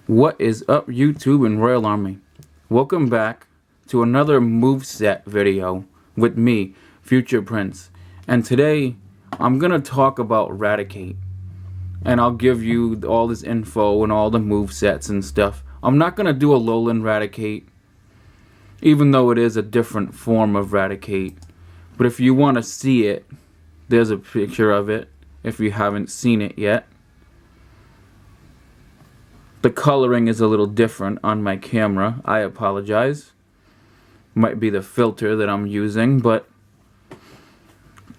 What is up, YouTube and Royal Army? Welcome back to another Moveset video with me, Future Prince. And today, I'm gonna talk about Raticate. And I'll give you all this info and all the movesets and stuff. I'm not gonna do a lowland Raticate, even though it is a different form of Raticate. But if you want to see it, there's a picture of it if you haven't seen it yet. The coloring is a little different on my camera. I apologize. Might be the filter that I'm using, but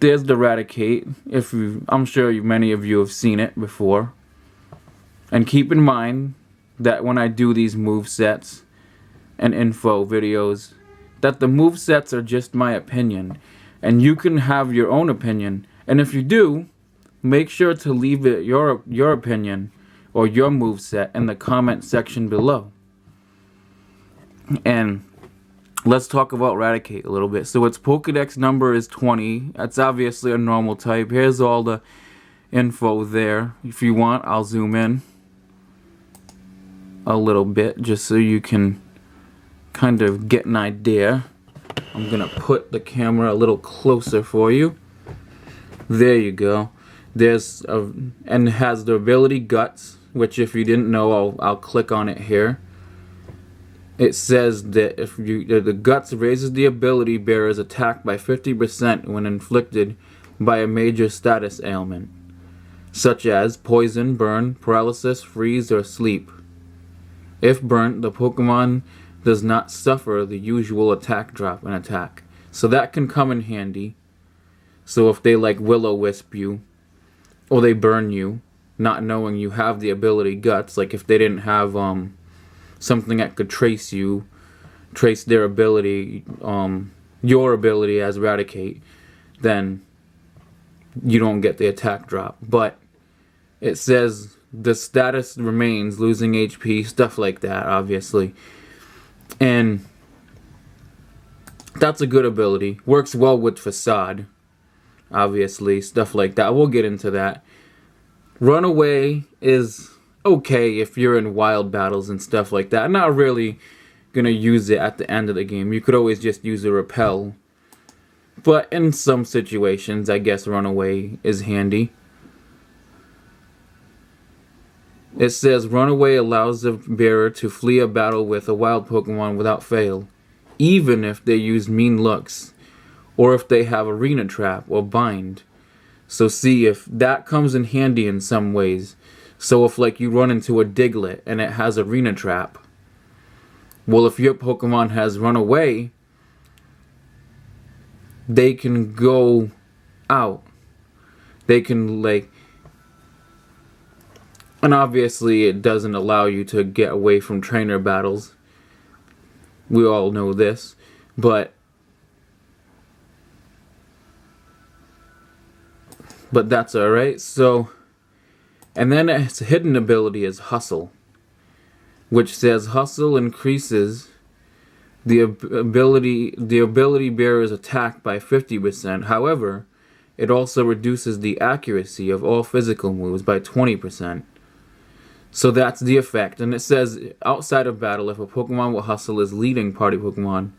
there's the Raticate. I'm sure many of you have seen it before. And keep in mind that when I do these movesets and info videos, that the movesets are just my opinion. And you can have your own opinion. And if you do, make sure to leave it your opinion or your moveset in the comment section below. And let's talk about Raticate a little bit. So its Pokedex number is 20. That's obviously a normal type. Here's all the info there. If you want, I'll zoom in a little bit just so you can kind of get an idea. I'm gonna put the camera a little closer for you. There you go. And it has the ability Guts, which if you didn't know, I'll click on it here. It says that the Guts raises the ability bearer's attack by 50% when inflicted by a major status ailment, such as poison, burn, paralysis, freeze, or sleep. If burnt, the Pokemon does not suffer the usual attack drop and attack. So that can come in handy. So if they like Will-O-Wisp you, or they burn you, not knowing you have the ability Guts, like if they didn't have something that could trace their ability, your ability as Raticate, then you don't get the attack drop. But it says the status remains, losing HP, stuff like that, obviously. And that's a good ability. Works well with Facade, obviously, stuff like that. We'll get into that. Runaway is okay if you're in wild battles and stuff like that. I'm not really gonna use it at the end of the game. You could always just use a Repel. But in some situations, I guess Runaway is handy. It says Runaway allows the bearer to flee a battle with a wild Pokemon without fail, even if they use mean looks, or if they have Arena Trap or Bind. So see, if that comes in handy in some ways. So if like you run into a Diglett and it has Arena Trap, well, if your Pokemon has Runaway, they can go out. They can like... And obviously it doesn't allow you to get away from trainer battles. We all know this. But that's alright. So, and then its hidden ability is Hustle, which says Hustle increases the ability bearer's attack by 50%. However, it also reduces the accuracy of all physical moves by 20%. So that's the effect. And it says outside of battle, if a Pokemon with Hustle is leading party Pokemon,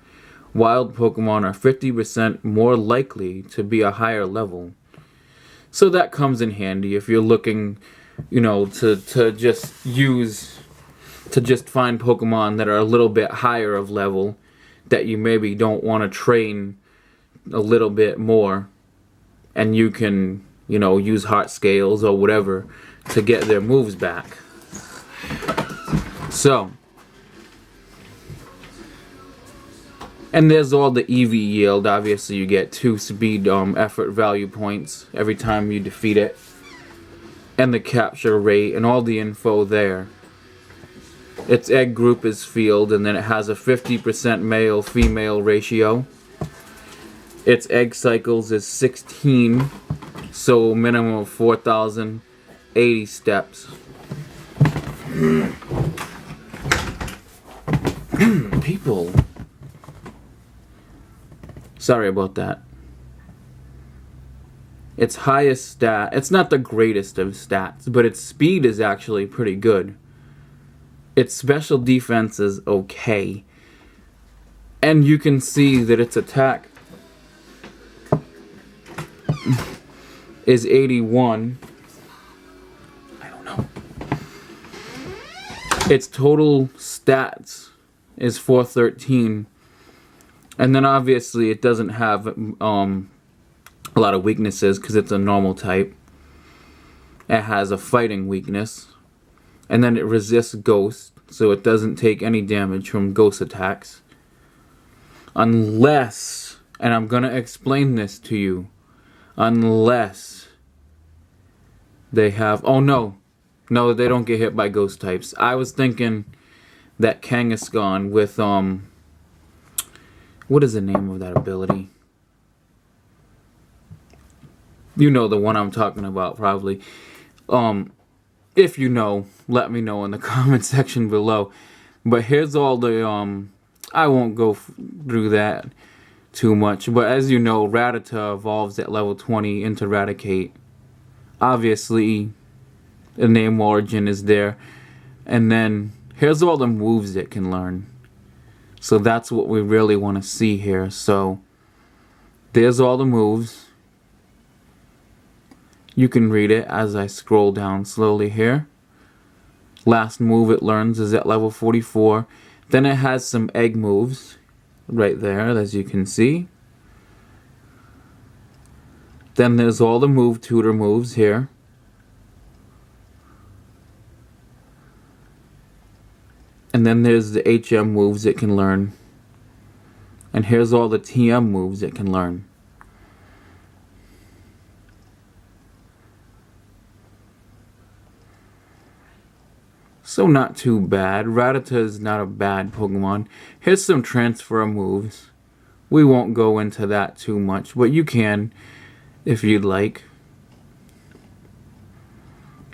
wild Pokemon are 50% more likely to be a higher level. So that comes in handy if you're looking, you know, to just find Pokemon that are a little bit higher of level, that you maybe don't want to train a little bit more, and you can, you know, use Heart Scales or whatever to get their moves back. So, and there's all the EV yield. Obviously you get 2 speed effort value points every time you defeat it, and the capture rate and all the info there. Its egg group is field, and then it has a 50% male-female ratio. Its egg cycles is 16, so minimum of 4,080 steps. People. Sorry about that. Its highest stat, it's not the greatest of stats, but its speed is actually pretty good. its special defense is okay. And you can see that its attack is 81. I don't know. Its total stats is 413. And then obviously it doesn't have a lot of weaknesses because it's a normal type. It has a fighting weakness. And then it resists ghost, so it doesn't take any damage from ghost attacks. Unless, and I'm gonna explain this to you, unless they have, oh no, they don't get hit by ghost types. I was thinking that Kangaskhan with, what is the name of that ability? You know the one I'm talking about, probably. If you know, let me know in the comment section below. But here's all the, I won't go through that too much. But as you know, Rattata evolves at level 20 into Raticate. Obviously, the name origin is there. And then, here's all the moves it can learn. So that's what we really want to see here. So, there's all the moves. You can read it as I scroll down slowly here. Last move it learns is at level 44. Then it has some egg moves right there, as you can see. Then there's all the move tutor moves here. And then there's the HM moves it can learn. And here's all the TM moves it can learn. So not too bad. Rattata is not a bad Pokemon. Here's some transfer moves. We won't go into that too much, but you can if you'd like.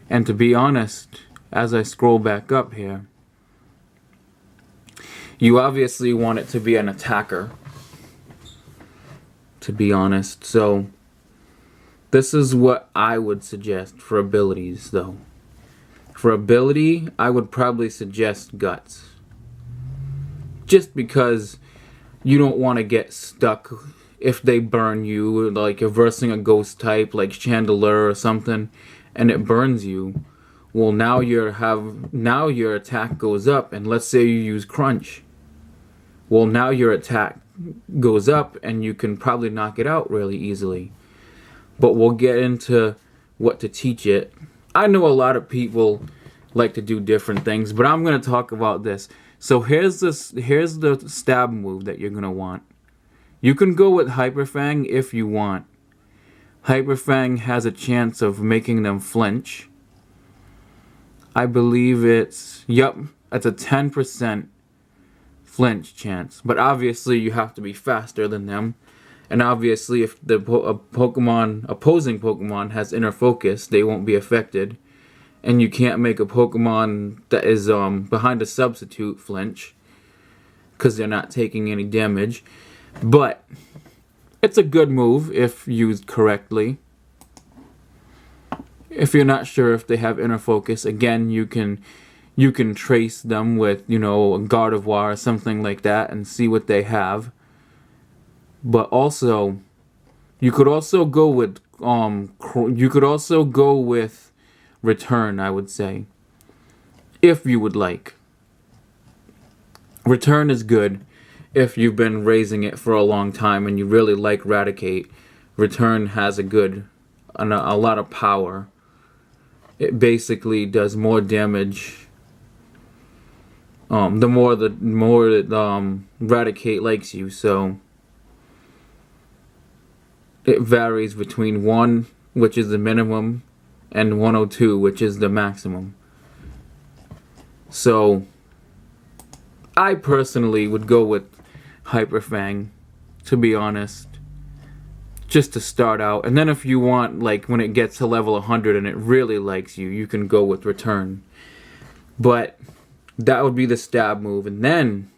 And to be honest, as I scroll back up here, you obviously want it to be an attacker, to be honest. So this is what I would suggest for abilities, though. For ability, I would probably suggest Guts. Just because you don't want to get stuck if they burn you, like you're versing a ghost type like Chandelure or something, and it burns you. Well, now your attack goes up, and let's say you use Crunch. Well, now your attack goes up, and you can probably knock it out really easily. But we'll get into what to teach it. I know a lot of people like to do different things, but I'm going to talk about this. So here's the stab move that you're going to want. You can go with Hyper Fang if you want. Hyper Fang has a chance of making them flinch. I believe it's a 10% flinch chance. But obviously you have to be faster than them. And obviously if the opposing Pokemon has inner focus, they won't be affected. And you can't make a Pokemon that is behind a substitute flinch, because they're not taking any damage. But it's a good move if used correctly. If you're not sure if they have inner focus, again, you can trace them with, a Gardevoir or something like that and see what they have. But also, you could also go with Return, I would say, if you would like. Return is good if you've been raising it for a long time and you really like Raticate. Return has a lot of power. It basically does more damage. The more that Raticate likes you, so it varies between 1, which is the minimum, and 102, which is the maximum. So I personally would go with Hyper Fang, to be honest, just to start out. And then if you want, like, when it gets to level 100 and it really likes you, you can go with Return. But that would be the stab move. And then,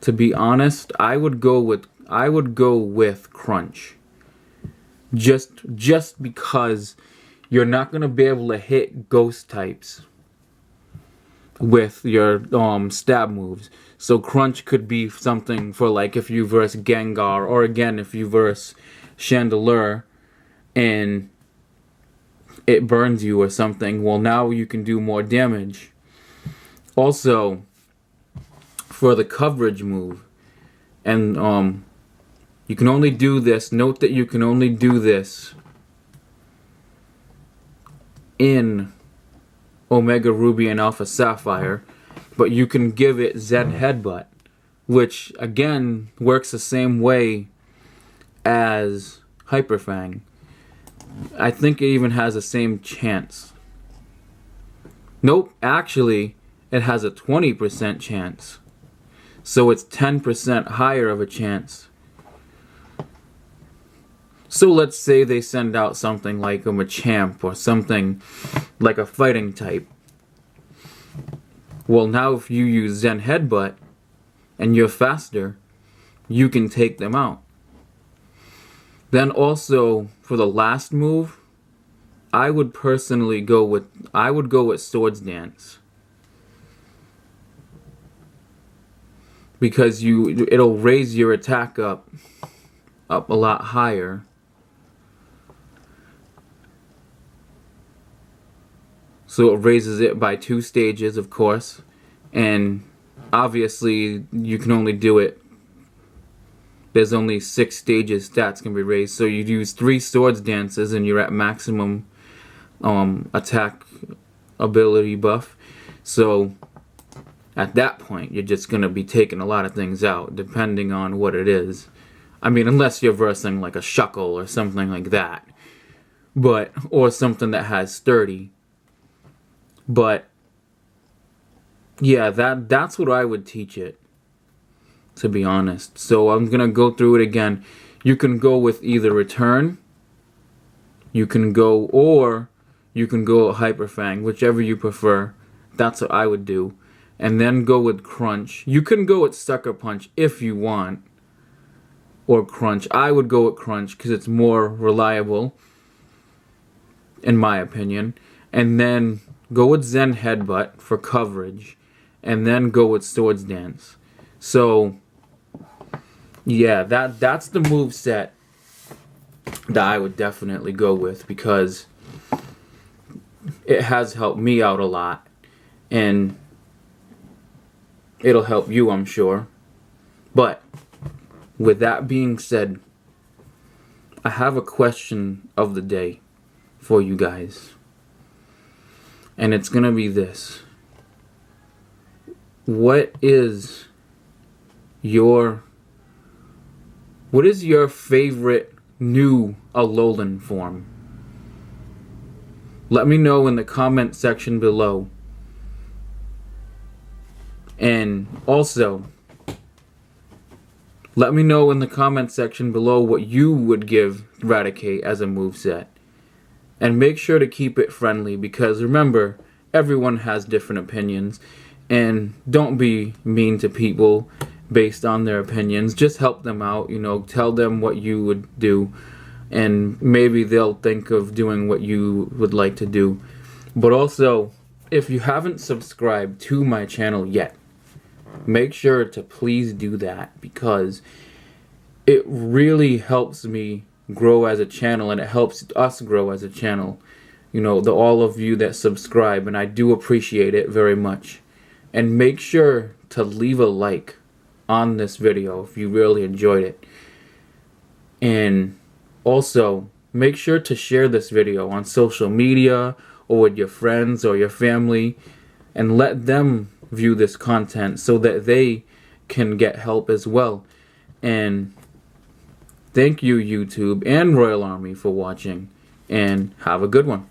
to be honest, I would go with Crunch. Just because you're not going to be able to hit ghost types. with your stab moves. So crunch could be something for like if you verse Gengar, or again if you verse Chandelure and it burns you or something. Well, now you can do more damage. Also, for the coverage move, and you can only do this. Note that you can only do this in Omega Ruby and Alpha Sapphire, but you can give it Zen Headbutt, which again works the same way as Hyper Fang. I think it even has the same chance. Nope, actually it has a 20% chance. So it's 10% higher of a chance. So let's say they send out something like a Machamp or something like a fighting type. Well, now if you use Zen Headbutt and you're faster, you can take them out. Then also for the last move, I would personally go with Swords Dance. Because it'll raise your attack up a lot higher. So it raises it by 2 stages, of course, and obviously you can only do it. There's only 6 stages stats can be raised, so you use 3 Swords Dances and you're at maximum attack ability buff. So at that point, you're just gonna be taking a lot of things out, depending on what it is. I mean, unless you're versing like a Shuckle or something like that, or something that has Sturdy. But yeah, that's what I would teach it, to be honest. So I'm gonna go through it again. You can go with either Return, you can go Hyper Fang, whichever you prefer. That's what I would do. And then go with Crunch. You can go with Sucker Punch if you want, or Crunch. I would go with Crunch because it's more reliable, in my opinion. And then go with Zen Headbutt for coverage, and then go with Swords Dance. So yeah, that's the moveset that I would definitely go with, because it has helped me out a lot, and it'll help you, I'm sure. But with that being said, I have a question of the day for you guys. And it's gonna be this. What is your favorite new Alolan form? Let me know in the comment section below. And also, let me know in the comment section below what you would give Raticate as a moveset. And make sure to keep it friendly, because remember, everyone has different opinions. And don't be mean to people based on their opinions. Just help them out, tell them what you would do. And maybe they'll think of doing what you would like to do. But also, if you haven't subscribed to my channel yet, make sure to please do that, because it really helps me grow as a channel, and it helps us grow as a channel. All of you that subscribe, and I do appreciate it very much. And make sure to leave a like on this video if you really enjoyed it. And also, make sure to share this video on social media or with your friends or your family, and let them view this content so that they can get help as well. And thank you, YouTube and Royal Army, for watching, and have a good one.